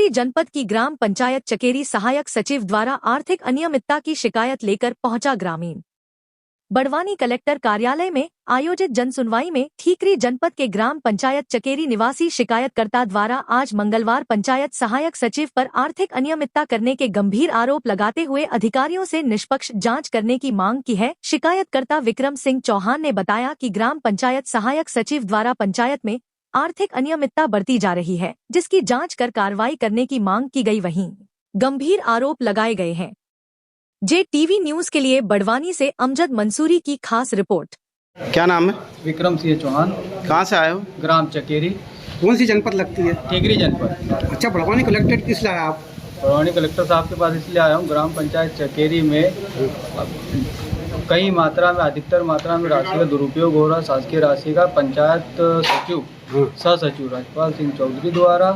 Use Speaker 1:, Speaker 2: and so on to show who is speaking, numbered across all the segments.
Speaker 1: टिकरी जनपद की ग्राम पंचायत चकेरी सहायक सचिव द्वारा आर्थिक अनियमितता की शिकायत लेकर पहुंचा ग्रामीण। बड़वानी कलेक्टर कार्यालय में आयोजित जनसुनवाई में ठीकरी जनपद के ग्राम पंचायत चकेरी निवासी शिकायतकर्ता द्वारा आज मंगलवार पंचायत सहायक सचिव पर आर्थिक अनियमितता करने के गंभीर आरोप लगाते हुए अधिकारियों से निष्पक्ष जांच करने की मांग की है। शिकायतकर्ता विक्रम सिंह चौहान ने बताया कि ग्राम पंचायत सहायक सचिव द्वारा पंचायत में आर्थिक अनियमितता बढ़ती जा रही है, जिसकी जांच कर कार्रवाई करने की मांग की गई। वहीं गंभीर आरोप लगाए गए हैं। JTV न्यूज के लिए बड़वानी से अमजद मंसूरी की खास रिपोर्ट।
Speaker 2: क्या नाम है?
Speaker 3: विक्रम सिंह चौहान।
Speaker 2: कहाँ से आए हो?
Speaker 3: ग्राम चकेरी।
Speaker 4: कौन सी जनपद लगती है?
Speaker 3: टिकरी जनपद।
Speaker 4: अच्छा, बड़वानी कलेक्टर किस लिए आए आप?
Speaker 3: बड़वानी कलेक्टर साहब के पास इसलिए आया हूँ, ग्राम पंचायत चकेरी में कई मात्रा में, अधिकतर मात्रा में राशि का दुरुपयोग हो रहा है। शासकीय राशि का पंचायत सचिव सह सचिव राजपाल सिंह चौधरी द्वारा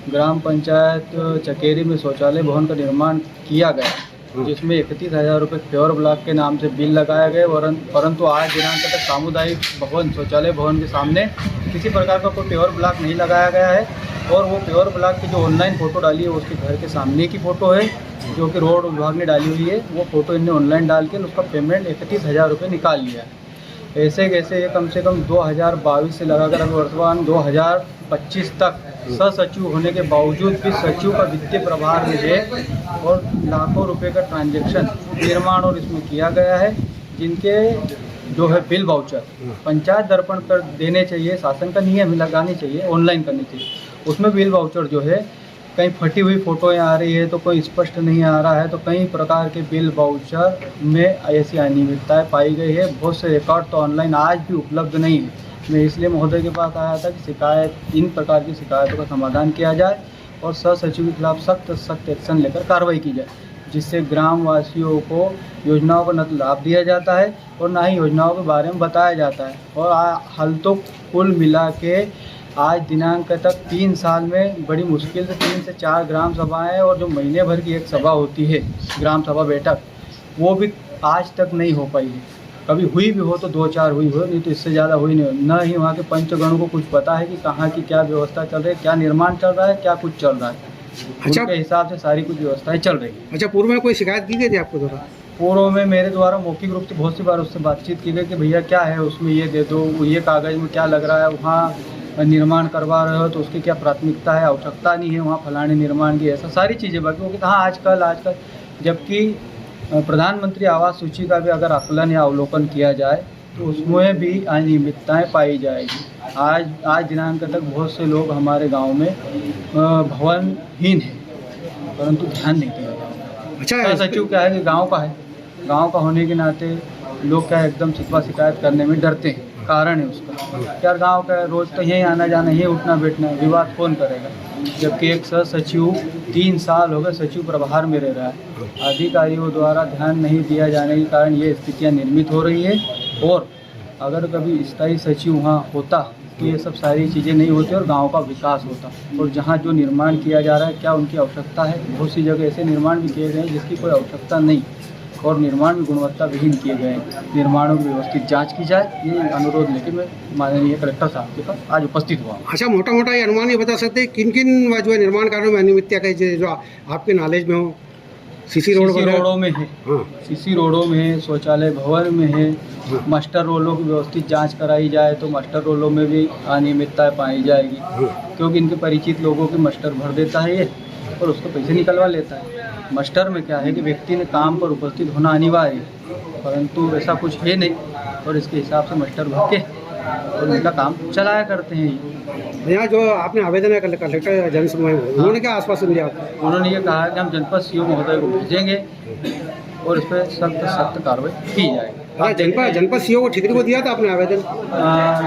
Speaker 3: ग्राम पंचायत चकेरी में शौचालय भवन का निर्माण किया गया, जिसमें 31,000 रुपये प्योर ब्लॉक के नाम से बिल लगाए गए। परंतु आज दिनांक तक सामुदायिक भवन शौचालय भवन के सामने किसी प्रकार का कोई प्योर ब्लॉक नहीं लगाया गया है। और वो प्योर ब्लॉक की जो ऑनलाइन फ़ोटो डाली है उसके घर के सामने की फ़ोटो है, जो कि रोड विभाग ने डाली हुई है। वो फ़ोटो इन्हें ऑनलाइन डाल के उसका पेमेंट 31,000 रुपये निकाल लिया है। ऐसे कैसे ये कम से कम 2022 से लगाकर अभी वर्तमान 2025 तक सचिव होने के बावजूद भी सचिव का वित्तीय प्रभार में है और लाखों रुपए का ट्रांजैक्शन निर्माण और इसमें किया गया है, जिनके जो है बिल वाउचर पंचायत दर्पण पर देने चाहिए, शासन का नियम लगानी चाहिए, ऑनलाइन करनी चाहिए। उसमें बिल वाउचर जो है कहीं फटी हुई फ़ोटोएँ आ रही है तो कोई स्पष्ट नहीं आ रहा है, तो कई प्रकार के बिल वाउचर में ऐसी अनियमितताएँ पाई गई है। बहुत से रिकॉर्ड तो ऑनलाइन आज भी उपलब्ध नहीं है। मैं इसलिए महोदय के पास आया था कि इन प्रकार की शिकायतों का समाधान किया जाए और सह सचिव के खिलाफ सख्त एक्शन लेकर कार्रवाई की जाए, जिससे ग्रामवासियों को योजनाओं का न लाभ दिया जाता है और ना ही योजनाओं के बारे में बताया जाता है। और हाल तो कुल मिला के आज दिनांक तक 3 साल में बड़ी मुश्किल से 3 से 4 ग्राम सभाएँ और जो महीने भर की एक सभा होती है ग्राम सभा बैठक, वो भी आज तक नहीं हो पाई है। कभी हुई भी हो तो 2-4 हुई हो, नहीं तो इससे ज़्यादा हुई नहीं हो। न ही वहाँ के पंचगणों को कुछ पता है कि कहाँ की क्या व्यवस्था चल रही है, क्या निर्माण चल रहा है, क्या कुछ चल रहा है। अच्छा, उनके हिसाब से सारी कुछ व्यवस्थाएं चल रही है।
Speaker 4: अच्छा, पूर्व में कोई शिकायत की गई थी आपको द्वारा?
Speaker 3: पूर्व में मेरे द्वारा मौखिक रूप से बहुत सी बार उससे बातचीत की गई कि भैया क्या है उसमें, ये दे दो, ये कागज़ में क्या लग रहा है, वहाँ निर्माण करवा रहे हो तो उसकी क्या प्राथमिकता है, आवश्यकता नहीं है वहाँ फलाने निर्माण की, ऐसा सारी चीज़ें। बाकी वो कहते हाँ आजकल, जबकि प्रधानमंत्री आवास सूची का भी अगर आकलन या अवलोकन किया जाए तो उसमें भी अनियमितताएँ पाई जाएगी। आज दिनांक तक बहुत से लोग हमारे गांव में भवनहीन हैं, परंतु ध्यान नहीं दिया जाता। अच्छा, सचिव क्या है कि गांव का है, गांव का होने के नाते लोग क्या एकदम शिकवा शिकायत करने में डरते हैं। कारण है उसका यार, गांव का रोज़ तो यहीं आना जाना, यहीं उठना बैठना, विवाद कौन करेगा। जबकि एक सह सचिव 3 साल हो गए सचिव प्रभार में रह रहा है। अधिकारियों द्वारा ध्यान नहीं दिया जाने के कारण ये स्थितियां निर्मित हो रही है। और अगर कभी स्थायी सचिव वहाँ होता तो ये सब सारी चीज़ें नहीं होती और गांव का विकास होता। और जहाँ जो निर्माण किया जा रहा है, क्या उनकी आवश्यकता है? बहुत सी जगह ऐसे निर्माण भी किए गए हैं जिसकी कोई आवश्यकता नहीं और निर्माण भी गुणवत्ता विहीन किए गए हैं। निर्माणों की व्यवस्थित जांच की जाए, ये अनुरोध लेकर मैं माननीय कलेक्टर साहब के पास आज उपस्थित हुआ।
Speaker 4: अच्छा, मोटा ये अनुमान ये बता सकते हैं किन किन जो है निर्माण कार्यों में अनियमितता का जो आपके नॉलेज में हो? सीसी रोडों में है, सीसी रोडों में है, शौचालय भवन में है, मास्टर रोलों की व्यवस्थित जांच कराई जाए तो मास्टर रोलों में भी अनियमितताएँ पाई जाएगी, क्योंकि इनके परिचित लोगों के मास्टर भर देता है ये और उसको पैसे निकलवा लेता है। मास्टर में क्या है कि व्यक्ति ने काम पर उपस्थित होना अनिवार्य है, परंतु ऐसा कुछ है नहीं और इसके हिसाब से मास्टर भर के और उनका काम चलाया करते हैं। यहाँ जो आपने आवेदन कलेक्टर जनसुनवाई में, उन्होंने क्या आश्वासन दिया आपको?
Speaker 3: उन्होंने ये कहा कि हम जनपद सीओ महोदय को भेजेंगे और इस पर सख्त कार्रवाई की जाएगी।
Speaker 4: जनपद सीओ को ठीकरी को दिया था आपने आवेदन?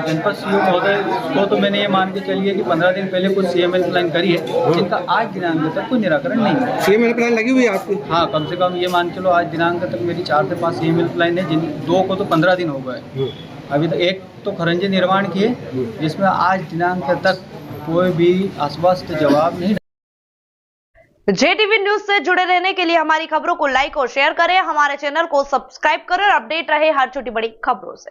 Speaker 3: जनपद सीओ महोदय को तो मैंने ये मान के चलिए कि 15 दिन पहले कुछ CM हेल्पलाइन करी है, जिनका आज दिनांक तक कोई निराकरण नहीं है।
Speaker 4: CM हेल्पलाइन लगी हुई है आपकी?
Speaker 3: हाँ, कम से कम ये मान चलो आज दिनांक तक मेरी 4 से 5 CM हेल्पलाइन है, जिन 2 को तो 15 दिन हो गए। अभी तक एक तो खरंजे निर्माण किए, जिसमें आज दिनांक तक कोई भी आश्वस्त जवाब नहीं।
Speaker 5: JTV न्यूज से जुड़े रहने के लिए हमारी खबरों को लाइक और शेयर करें, हमारे चैनल को सब्सक्राइब करें और अपडेट रहे हर छोटी बड़ी खबरों से।